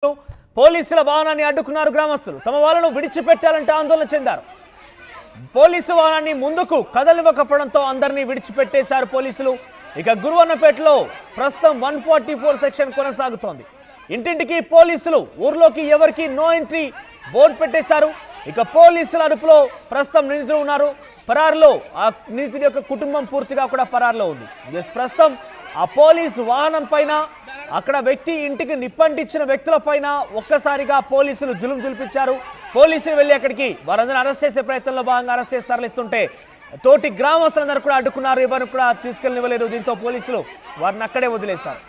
పోలీసుల వాహనాన్ని అడ్డుకున్నారు గ్రామస్తులు. తమ వాళ్ళను విడిచిపెట్టాలంటే ఆందోళన చెందారు. పోలీసు వాహనాన్ని ముందుకు కదలివ్వకపోవడంతో అందరినీ విడిచిపెట్టేశారు పోలీసులు. ఇక గురువన్నపేటలో ప్రస్తుతం 144 సెక్షన్ కొనసాగుతోంది. ఇంటింటికి పోలీసులు, ఊర్లోకి ఎవరికి నో ఎంట్రీ బోర్డు పెట్టేశారు. ఇక పోలీసుల అదుపులో ప్రస్తుతం నిందితులు ఉన్నారు. పరారులో ఆ నిందితుడి యొక్క కుటుంబం పూర్తిగా కూడా పరారులో ఉంది. ప్రస్తుతం ఆ పోలీసు వాహనం పైన, అక్కడ వ్యక్తి ఇంటికి నిప్పంటించిన వ్యక్తుల పైన ఒక్కసారిగా పోలీసులు జులుం జులిపించారు. పోలీసులు వెళ్ళి అక్కడికి వారందరినీ అరెస్ట్ చేసే ప్రయత్నంలో భాగంగా అరెస్ట్ చేసి తరలిస్తుంటే తోటి గ్రామస్తులందరూ కూడా అడ్డుకున్నారు. ఎవరిని కూడా తీసుకెళ్ళనివ్వలేదు. దీంతో పోలీసులు వారిని అక్కడే వదిలేశారు.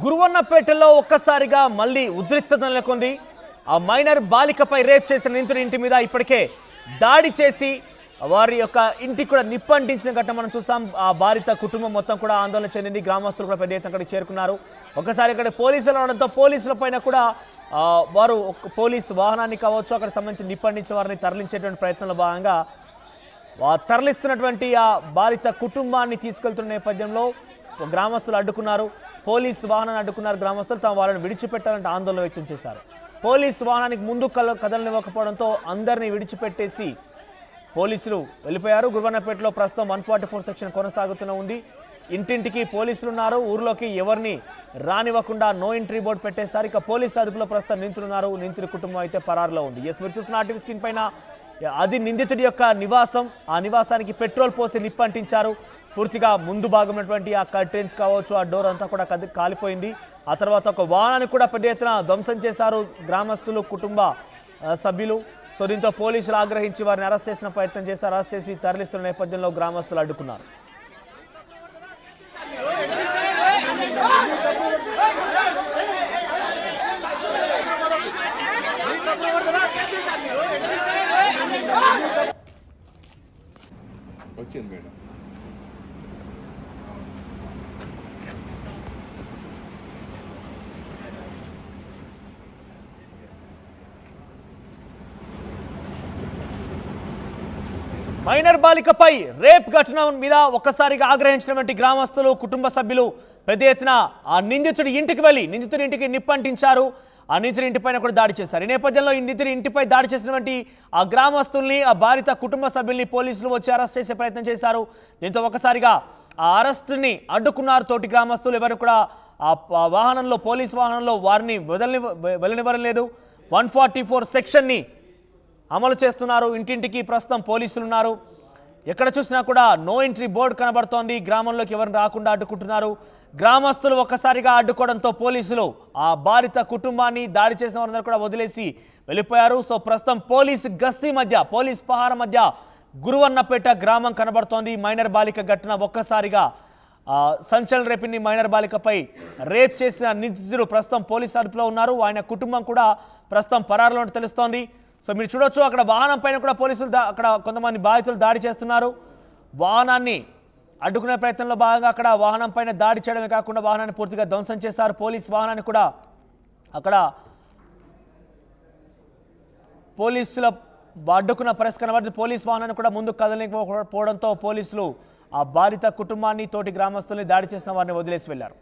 గురువన్నపేటలో ఒక్కసారిగా మళ్ళీ ఉద్రిక్తత నెలకొంది. ఆ మైనర్ బాలికపై రేప్ చేసిన నిందితుడి ఇంటి మీద ఇప్పటికే దాడి చేసి వారి యొక్క ఇంటికి కూడా నిప్పంటించిన ఘటన మనం చూసాం. ఆ బాధిత కుటుంబం మొత్తం కూడా ఆందోళన చెందింది. గ్రామస్తులు కూడా పెద్ద ఎత్తున అక్కడికి చేరుకున్నారు. ఒకసారి ఇక్కడ పోలీసులు రావడంతో పోలీసుల పైన కూడా వారు పోలీసు వాహనాన్ని కావచ్చు, అక్కడ సంబంధించి నిప్పంటించిన వారిని తరలించేటువంటి ప్రయత్నంలో భాగంగా తరలిస్తున్నటువంటి ఆ బాధిత కుటుంబాన్ని తీసుకెళ్తున్న నేపథ్యంలో గ్రామస్తులు అడ్డుకున్నారు. పోలీసు వాహనాన్ని అడ్డుకున్నారు. గ్రామస్తులు తమ వాళ్ళని విడిచిపెట్టాలంటే ఆందోళన వ్యక్తం చేశారు. పోలీసు వాహనానికి ముందు కదలనివ్వకపోవడంతో అందరినీ విడిచిపెట్టేసి పోలీసులు వెళ్ళిపోయారు. గురువన్నపేటలో ప్రస్తుతం 144 సెక్షన్ కొనసాగుతూనే ఉంది. ఇంటింటికి పోలీసులు ఉన్నారు. ఊర్లోకి ఎవరిని రానివ్వకుండా నో ఎంట్రీ బోర్డు పెట్టేశారు. ఇక పోలీసు అదుపులో ప్రస్తుతం నిందితులు ఉన్నారు. నిందితుడి కుటుంబం అయితే పరారులో ఉంది. మీరు చూస్తున్న ఆర్టీవీ స్క్రీన్ పైన అది నిందితుడి యొక్క నివాసం. ఆ నివాసానికి పెట్రోల్ పోసి నిప్పంటించారు. పూర్తిగా ముందు భాగమైనటువంటి ఆ కర్టెన్స్ కావచ్చు, ఆ డోర్ అంతా కూడా కాలిపోయింది. ఆ తర్వాత ఒక వాహనాన్ని కూడా పెద్ద ఎత్తున ధ్వంసం చేశారు గ్రామస్తులు, కుటుంబ సభ్యులు. సో దీంతో పోలీసులు ఆగ్రహించి వారిని అరెస్ట్ చేసిన ప్రయత్నం చేశారు. అరెస్ట్ చేసి తరలిస్తున్న నేపథ్యంలో గ్రామస్తులు అడ్డుకున్నారు. వచ్చింది మేడం. మైనర్ బాలికపై రేప్ ఘటన మీద ఒక్కసారిగా ఆగ్రహించినటువంటి గ్రామస్తులు, కుటుంబ సభ్యులు పెద్ద ఎత్తున ఆ నిందితుడి ఇంటికి వెళ్ళి నిందితుడి ఇంటికి నిప్పంటించారు. ఆ నిందితుడి ఇంటిపైన కూడా దాడి చేశారు. ఈ నేపథ్యంలో ఈ నిందితుడి ఇంటిపై దాడి చేసినటువంటి ఆ గ్రామస్తుల్ని, ఆ బాధిత కుటుంబ సభ్యుల్ని పోలీసులు వచ్చి అరెస్ట్ చేసే ప్రయత్నం చేశారు. దీంతో ఒకసారిగా ఆ అరెస్టుని అడ్డుకున్నారు తోటి గ్రామస్తులు. ఎవరు కూడా ఆ వాహనంలో, పోలీసు వాహనంలో వారిని వెళ్ళనివ్వలేదు. 144 సెక్షన్ని అమలు చేస్తున్నారు. ఇంటింటికి ప్రస్తుతం పోలీసులు ఉన్నారు. ఎక్కడ చూసినా కూడా నో ఎంట్రీ బోర్డు కనబడుతోంది. గ్రామంలోకి ఎవరిని రాకుండా అడ్డుకుంటున్నారు. గ్రామస్తులు ఒక్కసారిగా అడ్డుకోవడంతో పోలీసులు ఆ బాధిత కుటుంబాన్ని, దాడి చేసిన వారందరూ కూడా వదిలేసి వెళ్ళిపోయారు. సో ప్రస్తుతం పోలీసు గస్తీ మధ్య, పోలీస్ పహార మధ్య గురువన్నపేట గ్రామం కనబడుతోంది. మైనర్ బాలిక ఘటన ఒక్కసారిగా సంచలనం రేపింది. మైనర్ బాలికపై రేప్ చేసిన నిందితుడు ప్రస్తుతం పోలీసు అదుపులో ఉన్నారు. ఆయన కుటుంబం కూడా ప్రస్తుతం పరారులో తెలుస్తోంది. సో మీరు చూడొచ్చు, అక్కడ వాహనం పైన కూడా పోలీసులు అక్కడ కొంతమంది బాధితులు దాడి చేస్తున్నారు. వాహనాన్ని అడ్డుకునే ప్రయత్నంలో భాగంగా అక్కడ వాహనం పైన దాడి చేయడమే కాకుండా వాహనాన్ని పూర్తిగా ధ్వంసం చేశారు. పోలీస్ వాహనాన్ని కూడా అక్కడ పోలీసుల అడ్డుకున్న పరిస్థితి కనబడుతుంది. పోలీస్ వాహనాన్ని కూడా ముందుకు కదలకపోవడంతో పోలీసులు ఆ బాధిత కుటుంబాన్ని, తోటి గ్రామస్తుల్ని, దాడి చేసిన వారిని వదిలేసి వెళ్లారు.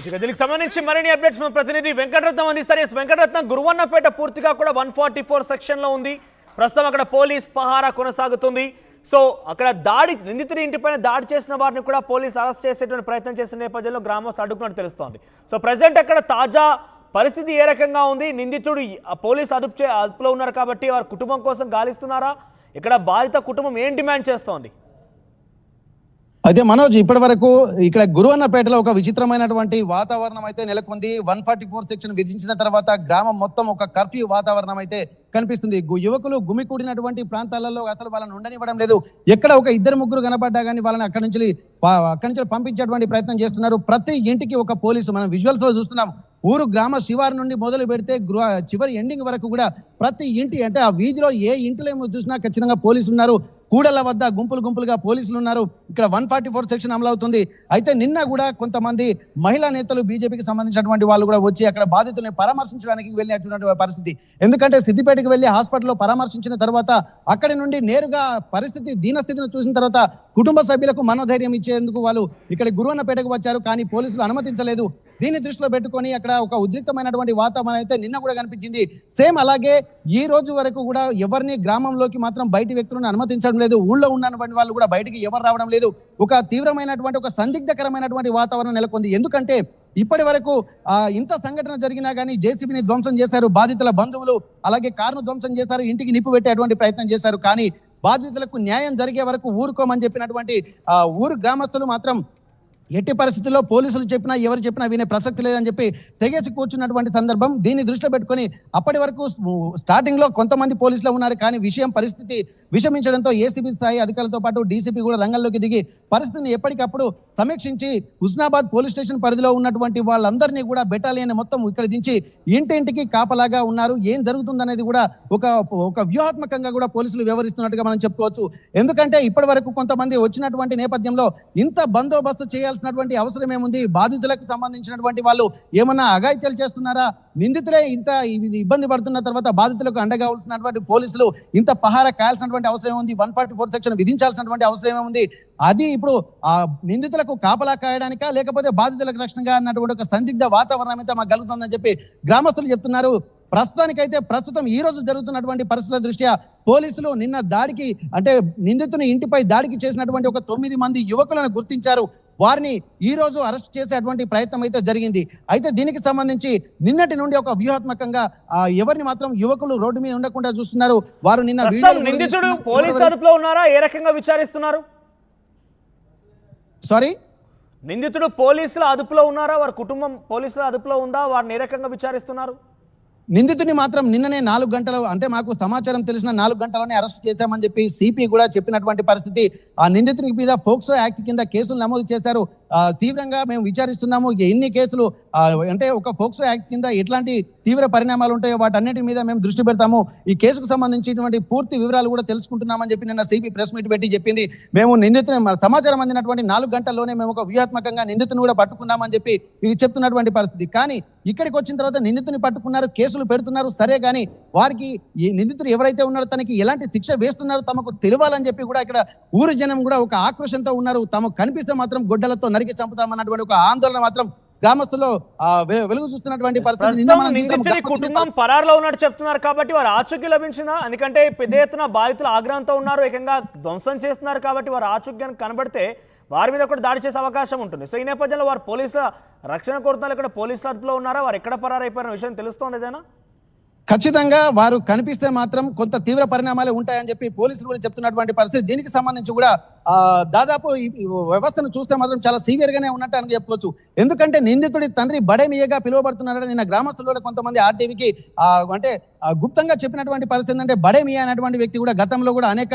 ఇక దీనికి సంబంధించి మరిన్ని అప్డేట్స్ మన ప్రతినిధి వెంకటరత్నం అందిస్తారు. వెంకటరత్నం, గురువన్నపేట పూర్తిగా కూడా 144 సెక్షన్ లో ఉంది. ప్రస్తుతం అక్కడ పోలీస్ పహారా కొనసాగుతుంది. సో అక్కడ నిందితుడి ఇంటిపైన దాడి చేసిన వారిని కూడా పోలీసు అరెస్ట్ చేసేటువంటి ప్రయత్నం చేసిన నేపథ్యంలో గ్రామస్తులు అడ్డుకున్నట్టు తెలుస్తోంది. సో ప్రజెంట్ అక్కడ తాజా పరిస్థితి ఏ రకంగా ఉంది? నిందితుడు పోలీసు అదుపులో ఉన్నారు కాబట్టి వారి కుటుంబం కోసం గాలిస్తున్నారా? ఇక్కడ బాధిత కుటుంబం ఏం డిమాండ్ చేస్తోంది? అయితే మనోజ్, ఇప్పటి వరకు ఇక్కడ గురువన్నపేటలో ఒక విచిత్రమైనటువంటి వాతావరణం అయితే నెలకొంది. 144 సెక్షన్ విధించిన తర్వాత గ్రామం మొత్తం ఒక కర్ఫ్యూ వాతావరణం అయితే కనిపిస్తుంది. యువకులు గుమికూడినటువంటి ప్రాంతాలలో అసలు వాళ్ళని ఉండనివ్వడం లేదు. ఎక్కడ ఒక ఇద్దరు ముగ్గురు కనబడ్డా కానీ వాళ్ళని అక్కడి నుంచి పంపించేటువంటి ప్రయత్నం చేస్తున్నారు. ప్రతి ఇంటికి ఒక పోలీసు, మనం విజువల్స్ లో చూస్తున్నాం. ఊరు గ్రామ శివారు నుండి మొదలు పెడితే చివరి ఎండింగ్ వరకు కూడా ప్రతి ఇంటి, అంటే ఆ వీధిలో ఏ ఇంటిలో చూసినా ఖచ్చితంగా పోలీసులు ఉన్నారు. కూడల వద్ద గుంపులుగా పోలీసులు ఉన్నారు. ఇక్కడ 144 సెక్షన్ అమలు అవుతుంది. అయితే నిన్న కూడా కొంతమంది మహిళా నేతలు, బీజేపీకి సంబంధించినటువంటి వాళ్ళు కూడా వచ్చి అక్కడ బాధితుల్ని పరామర్శించడానికి వెళ్ళినటువంటి పరిస్థితి. ఎందుకంటే సిద్దిపేటకి వెళ్ళి హాస్పిటల్లో పరామర్శించిన తర్వాత అక్కడి నుండి నేరుగా పరిస్థితి దీనస్థితిని చూసిన తర్వాత కుటుంబ సభ్యులకు మనోధైర్యం ఇచ్చేందుకు వాళ్ళు ఇక్కడ గురువన్నపేటకు వచ్చారు. కానీ పోలీసులు అనుమతించలేదు. దీన్ని దృష్టిలో పెట్టుకొని అక్కడ ఒక ఉద్రిక్తమైనటువంటి వాతావరణం అయితే నిన్న కూడా కనిపించింది. సేమ్ అలాగే ఈ రోజు వరకు కూడా ఎవరిని గ్రామంలోకి మాత్రం బయటి వ్యక్తులను అనుమతించడం లేదు. ఊళ్ళో ఉన్నటువంటి వాళ్ళు కూడా బయటికి ఎవరు రావడం లేదు. ఒక తీవ్రమైనటువంటి, ఒక సందిగ్ధకరమైనటువంటి వాతావరణం నెలకొంది. ఎందుకంటే ఇప్పటి వరకు ఇంత సంఘటన జరిగినా కానీ జేసీబీని ధ్వంసం చేశారు బాధితుల బంధువులు, అలాగే కారును ధ్వంసం చేశారు, ఇంటికి నిప్పు పెట్టేటువంటి ప్రయత్నం చేశారు. కానీ బాధితులకు న్యాయం జరిగే వరకు ఊరుకోమని చెప్పినటువంటి ఊరు గ్రామస్తులు మాత్రం ఎట్టి పరిస్థితుల్లో పోలీసులు చెప్పినా ఎవరు చెప్పినా వినే ప్రసక్తి లేదని చెప్పి తెగేసి కూర్చున్నటువంటి సందర్భం. దీన్ని దృష్టిలో పెట్టుకొని అప్పటి వరకు స్టార్టింగ్ లో కొంతమంది పోలీసులు ఉన్నారు. కానీ పరిస్థితి విషమించడంతో ఏసీబీ స్థాయి అధికారులతో పాటు డీసీపీ కూడా రంగంలోకి దిగి పరిస్థితిని ఎప్పటికప్పుడు సమీక్షించి హుస్నాబాద్ పోలీస్ స్టేషన్ పరిధిలో ఉన్నటువంటి వాళ్ళందరినీ కూడా బెటాలియన్ మొత్తం ఇక్కడ దించి ఇంటింటికి కాపలాగా ఉన్నారు. ఏం జరుగుతుందనేది కూడా ఒక వ్యూహాత్మకంగా కూడా పోలీసులు వ్యవహరిస్తున్నట్టుగా మనం చెప్పుకోవచ్చు. ఎందుకంటే ఇప్పటి వరకు కొంతమంది వచ్చినటువంటి నేపథ్యంలో ఇంత బందోబస్తు చేయాల్సినటువంటి అవసరం ఏముంది? బాధితులకు సంబంధించినటువంటి వాళ్ళు ఏమన్నా అఘాయిత్యాలు చేస్తున్నారా? నిందితులే ఇంత ఇబ్బంది పడుతున్న తర్వాత బాధితులకు అండగా కావాల్సినటువంటి పోలీసులు ఇంత పహారా కాయాల్సినటువంటి అవసరం ఏముంది? 144 సెక్షన్ విధించాల్సినటువంటి అవసరం ఏముంది? అది ఇప్పుడు ఆ నిందితులకు కాపలా కాయడానికా లేకపోతే బాధితులకు రక్షణగా అన్నటువంటి ఒక సందిగ్ధ వాతావరణం అయితే మాకు కలుగుతుందని చెప్పి గ్రామస్తులు చెప్తున్నారు. ప్రస్తుతం ఈ రోజు జరుగుతున్నటువంటి పరిస్థితుల దృష్ట్యా పోలీసులు నిన్న దాడికి, అంటే నిందితుని ఇంటిపై దాడికి చేసినటువంటి ఒక 9 మంది యువకులను గుర్తించారు. వారిని ఈ రోజు అరెస్ట్ చేసేటువంటి ప్రయత్నం అయితే జరిగింది. అయితే దీనికి సంబంధించి నిన్నటి నుండి ఒక వ్యూహాత్మకంగా ఎవరిని మాత్రం యువకులు రోడ్డు మీద ఉండకుండా చూస్తున్నారు. వారు నిన్న నిందితుడు పోలీసు అదుపులో ఉన్నారా? ఏ రకంగా విచారిస్తున్నారు? సారీ, నిందితుడు పోలీసుల అదుపులో ఉన్నారా? వారి కుటుంబం పోలీసుల అదుపులో ఉందా? వారిని ఏ రకంగా విచారిస్తున్నారు? నిందితుని మాత్రం నిన్ననే 4 గంటలు, అంటే మాకు సమాచారం తెలిసిన 4 గంటలోనే అరెస్ట్ చేశామని చెప్పి సిపి కూడా చెప్పినటువంటి పరిస్థితి. ఆ నిందితుని మీద పోక్సో యాక్ట్ కింద కేసులు నమోదు చేశారు. తీవ్రంగా మేము విచారిస్తున్నాము. ఎన్ని కేసులు, అంటే ఒక పోక్సో యాక్ట్ కింద ఎట్లాంటి తీవ్ర పరిణామాలు ఉంటాయో వాటన్నిటి మీద మేము దృష్టి పెడతాము. ఈ కేసుకు సంబంధించినటువంటి పూర్తి వివరాలు కూడా తెలుసుకుంటున్నామని చెప్పి నిన్న సిపి ప్రెస్ మీట్ పెట్టి చెప్పింది. మేము నిందితుని సమాచారం అందినటువంటి 4 గంటల్లోనే మేము ఒక వ్యూహాత్మకంగా నిందితుని కూడా పట్టుకున్నామని చెప్పి ఇది చెప్తున్నటువంటి పరిస్థితి. కానీ ఇక్కడికి వచ్చిన తర్వాత నిందితుని పట్టుకున్నారు, కేసులు పెడుతున్నారు, సరే కానీ వారికి ఈ నిందితుడు ఎవరైతే ఉన్నారో తనకి ఎలాంటి శిక్ష వేస్తున్నారో తమకు తెలియాలని చెప్పి కూడా ఇక్కడ ఊరు జనం కూడా ఒక ఆక్రోషంతో ఉన్నారు. తమకు కనిపిస్తే మాత్రం గొడ్డలతో నరికి చంపుతామన్నటువంటి ఒక ఆందోళన మాత్రం గ్రామస్తుల్లో వెలుగు చూస్తున్నటువంటి పరిస్థితి. కుటుంబం పరారులో ఉన్నట్టు చెప్తున్నారు కాబట్టి వారు ఆచూకీ లభించిందా? ఎందుకంటే పెద్ద ఎత్తున బాధితులు ఆగ్రహంతో ఉన్నారు, ఏకంగా ధ్వంసం చేస్తున్నారు కాబట్టి వారు ఆచూక్యాన్ని కనబడితే వారి మీద కూడా దాడి చేసే అవకాశం ఉంటుంది. సో ఈ నేపథ్యంలో వారు పోలీసుల రక్షణ కోరుతున్నారు. ఇక్కడ పోలీసుల అదుపులో ఉన్నారా? వారు ఎక్కడ పరారైపోయిన విషయం తెలుస్తోంది ఏదైనా? ఖచ్చితంగా వారు కనిపిస్తే మాత్రం కొంత తీవ్ర పరిణామాలు ఉంటాయని చెప్పి పోలీసులు కూడా చెప్తున్నటువంటి పరిస్థితి. దీనికి సంబంధించి కూడా దాదాపు ఈ వ్యవస్థను చూస్తే మాత్రం చాలా సీవియర్ గానే ఉన్నట్టు అని చెప్పుకోవచ్చు. ఎందుకంటే నిందితుడి తండ్రి బడేమియగా పిలువబడుతున్నాడని నిన్న గ్రామస్తులు కొంతమంది ఆర్టీవీకి అంటే గుప్తంగా చెప్పినటువంటి పరిస్థితి ఏంటంటే బడేమియా అనేటువంటి వ్యక్తి కూడా గతంలో కూడా అనేక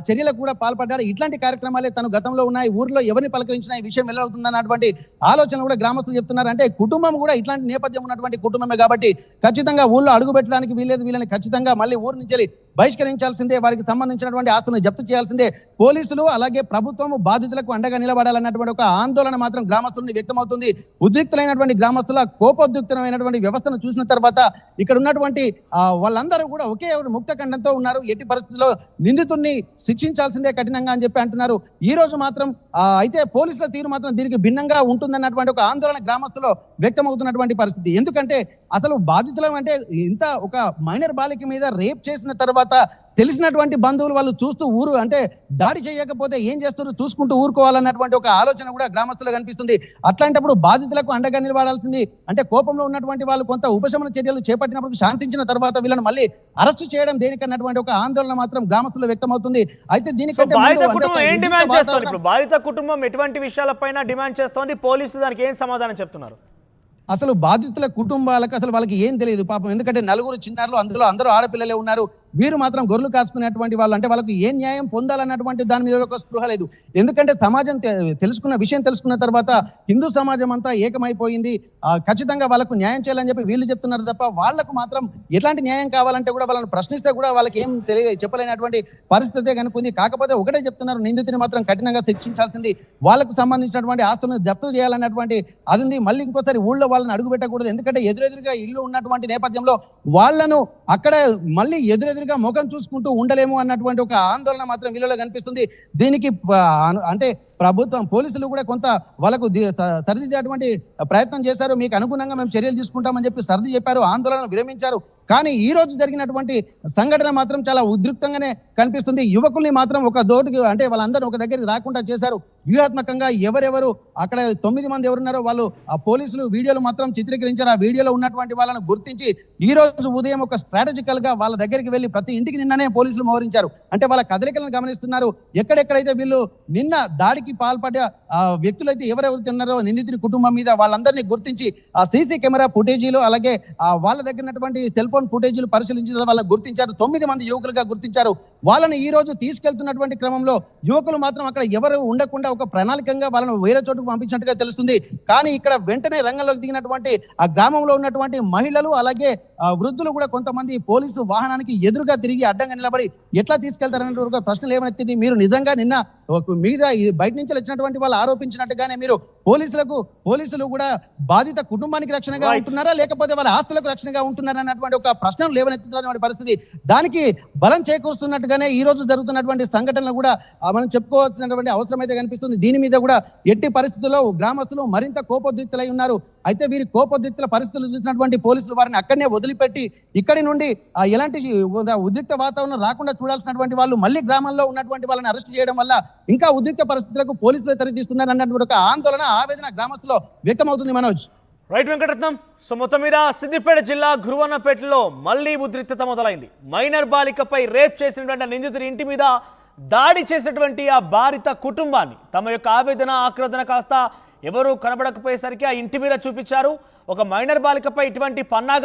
చర్యలకు కూడా పాల్పడ్డాడు. ఇట్లాంటి కార్యక్రమాలే తను గతంలో ఉన్నాయి, ఊర్లో ఎవరిని పలకరించినా ఈ విషయం వెళ్ళవుతుందన్నటువంటి ఆలోచన కూడా గ్రామస్తులు చెప్తున్నారు. అంటే కుటుంబం కూడా ఇట్లాంటి నేపథ్యం ఉన్నటువంటి కుటుంబమే కాబట్టి ఖచ్చితంగా ఊళ్ళో అడుగు పెట్టడానికి వీళ్ళని ఖచ్చితంగా మళ్ళీ ఊరు నుంచి బహిష్కరించాల్సిందే, వారికి సంబంధించినటువంటి ఆస్తులను జప్తు చేయాల్సిందే, పోలీసులు అలాగే ప్రభుత్వం బాధితులకు అండగా నిలబడాలన్నటువంటి ఒక ఆందోళన మాత్రం గ్రామస్తుల నుండి వ్యక్తమవుతుంది. ఉద్రిక్తులైనటువంటి గ్రామస్తుల కోపోద్రిక్తమైనటువంటి వ్యవస్థను చూసిన తర్వాత ఇక్కడ ఉన్నటువంటి వాళ్ళందరూ కూడా ఒకే ముక్త ఖండంతో ఉన్నారు. ఎట్టి పరిస్థితుల్లో నిందితుడిని శిక్షించాల్సిందే కఠినంగా అని చెప్పి అంటున్నారు. ఈ రోజు మాత్రం అయితే పోలీసుల తీరు మాత్రం దీనికి భిన్నంగా ఉంటుందన్నటువంటి ఒక ఆందోళన గ్రామస్తులు వ్యక్తమవుతున్నటువంటి పరిస్థితి. ఎందుకంటే అసలు బాధితులం అంటే ఇంత ఒక మైనర్ బాలిక మీద రేప్ చేసిన తర్వాత తెలిసినటువంటి బంధువులు వాళ్ళు చూస్తూ అంటే దాడి చేయకపోతే ఏం చేస్తారో చూసుకుంటూ ఊరుకోవాలన్నటువంటి ఒక ఆలోచన కూడా గ్రామస్తులు కనిపిస్తుంది. అట్లాంటప్పుడు బాధితులకు అండగా నిలబడాల్సింది అంటే కోపంలో ఉన్నటువంటి వాళ్ళు కొంత ఉపశమన చర్యలు చేపట్టినప్పుడు శాంతించిన తర్వాత వీళ్ళని మళ్ళీ అరెస్ట్ చేయడం దేనికన్నటువంటి ఒక ఆందోళన మాత్రం గ్రామస్తులు వ్యక్తమవుతుంది. అయితే దీనికంటే బాధిత కుటుంబం ఎటువంటి విషయాలపైన డిమాండ్ చేస్తోంది, పోలీసులు దానికి ఏం సమాధానం చెప్తున్నారు? అసలు బాధితుల కుటుంబాలకు అసలు వాళ్ళకి ఏం తెలియదు పాపం. ఎందుకంటే నలుగురు చిన్నారులు, అందులో అందరూ ఆడపిల్లలే ఉన్నారు. వీరు మాత్రం గొర్రెలు కాసుకునేటువంటి వాళ్ళు, అంటే వాళ్ళకి ఏ న్యాయం పొందాలన్నటువంటి దాని మీద ఒక స్పృహ లేదు. ఎందుకంటే సమాజం విషయం తెలుసుకున్న తర్వాత హిందూ సమాజం అంతా ఏకమైపోయింది. ఖచ్చితంగా వాళ్ళకు న్యాయం చేయాలని చెప్పి వీళ్ళు చెప్తున్నారు తప్ప వాళ్ళకు మాత్రం ఎట్లాంటి న్యాయం కావాలంటే కూడా వాళ్ళని ప్రశ్నిస్తే కూడా వాళ్ళకి ఏం చెప్పలేనటువంటి పరిస్థితే కనుకుంది. కాకపోతే ఒకటే చెప్తున్నారు, నిందితుని మాత్రం కఠినంగా శిక్షించాల్సింది, వాళ్ళకు సంబంధించినటువంటి ఆస్తులను జప్తు చేయాలన్నటువంటి అది ఉంది. మళ్ళీ ఇంకోసారి ఊళ్ళో వాళ్ళని అడుగు పెట్టకూడదు. ఎందుకంటే ఎదురెదురుగా ఇల్లు ఉన్నటువంటి నేపథ్యంలో వాళ్ళను అక్కడ మళ్ళీ ఎదురెదురుగా ముఖం చూసుకుంటూ ఉండలేము అన్నటువంటి ఒక ఆందోళన మాత్రం వీళ్ళలో కనిపిస్తుంది. దీనికి అంటే ప్రభుత్వం పోలీసులు కూడా కొంత వాళ్ళకు సరిదిద్దేటువంటి ప్రయత్నం చేశారు. మీకు అనుగుణంగా మేము చర్యలు తీసుకుంటామని చెప్పి సర్ది చెప్పారు, ఆందోళన విరమించారు. కానీ ఈ రోజు జరిగినటువంటి సంఘటన మాత్రం చాలా ఉద్రిక్తంగానే కనిపిస్తుంది. యువకుల్ని మాత్రం ఒక దోటికి అంటే వాళ్ళందరూ ఒక దగ్గరికి రాకుండా చేశారు. వ్యూహాత్మకంగా ఎవరెవరు అక్కడ 9 మంది ఎవరున్నారో వాళ్ళు ఆ పోలీసులు వీడియోలు మాత్రం చిత్రీకరించారు. ఆ వీడియోలో ఉన్నటువంటి వాళ్ళను గుర్తించి ఈ రోజు ఉదయం ఒక స్ట్రాటజికల్ గా వాళ్ళ దగ్గరికి వెళ్ళి ప్రతి ఇంటికి నిన్ననే పోలీసులు మోహరించారు. అంటే వాళ్ళ కదలికలను గమనిస్తున్నారు. ఎక్కడెక్కడైతే వీళ్ళు నిన్న దాడికి పాల్పడ్డ వ్యక్తులైతే ఎవరెవరు ఉన్నారో నిందితుని కుటుంబం మీద వాళ్ళందరినీ గుర్తించి ఆ సీసీ కెమెరా ఫుటేజీలు అలాగే వాళ్ళ దగ్గర సెల్ ఫోన్ ఫుటేజీలు పరిశీలించిన వాళ్ళని గుర్తించారు. 9 మంది యువకులుగా గుర్తించారు. వాళ్ళని ఈ రోజు తీసుకెళ్తున్నటువంటి క్రమంలో యువకులు మాత్రం అక్కడ ఎవరు ఉండకుండా ఒక ప్రణాళికంగా వాళ్ళను వేరే చోటుకు పంపించినట్టుగా తెలుస్తుంది. కానీ ఇక్కడ వెంటనే రంగంలోకి దిగినటువంటి ఆ గ్రామంలో ఉన్నటువంటి మహిళలు అలాగే వృద్ధులు కూడా కొంతమంది పోలీసు వాహనానికి ఎదురుగా తిరిగి అడ్డంగా నిలబడి ఎట్లా తీసుకెళ్తారనే ప్రశ్నలు ఏమైనా మీరు నిజంగా నిన్న మీద బయట నుంచి వచ్చినటువంటి వాళ్ళు ఆరోపించినట్టుగానే మీరు పోలీసులు కూడా బాధిత కుటుంబానికి రక్షణగా ఉంటున్నారా లేకపోతే వాళ్ళ ఆస్తులకు రక్షణగా ఉంటున్నారా అన్నటువంటి ఒక ప్రశ్నలు లేవనెత్తుతున్నటువంటి పరిస్థితి. దానికి బలం చేకూరుస్తున్నట్టుగానే ఈ రోజు జరుగుతున్నటువంటి సంఘటనలు కూడా మనం చెప్పుకోవాల్సినటువంటి అవసరం అయితే కనిపిస్తుంది. దీని మీద కూడా ఎట్టి పరిస్థితుల్లో గ్రామస్తులు మరింత కోపోద్రిక్తులై ఉన్నారు. అయితే వీరి కోపోద్రిక్తుల పరిస్థితులు చూసినటువంటి పోలీసులు వారిని అక్కడనే వదిలిపెట్టి ఇక్కడి నుండి ఎలాంటి ఉద్రిక్త వాతావరణం రాకుండా చూడాల్సినటువంటి వాళ్ళు మళ్ళీ గ్రామంలో ఉన్నటువంటి వాళ్ళని అరెస్ట్ చేయడం వల్ల ఇంకా ఉద్రిక్త పరిస్థితులకు పోలీసులు తెరదీస్తున్నారు అన్నటువంటి ఒక ఆందోళన ఆవేదన గ్రామస్తులో వ్యక్తమవుతుంది. మనోజ్. రైట్ వెంకటరత్నం. సో మొత్తం మీద సిద్దిపేట జిల్లా గురువన్నపేటలో మళ్ళీ ఉద్రిక్తత మొదలైంది. మైనర్ బాలికపై రేప్ చేసినటువంటి నిందితుడి ఇంటి మీద దాడి చేసినటువంటి ఆ బాధిత కుటుంబాన్ని తమ యొక్క ఆవేదన ఆక్రోధన కాస్త ఎవరు కనబడకపోయేసరికి ఆ ఇంటి మీద చూపించారు. ఒక మైనర్ బాలికపై ఇటువంటి పన్నాగా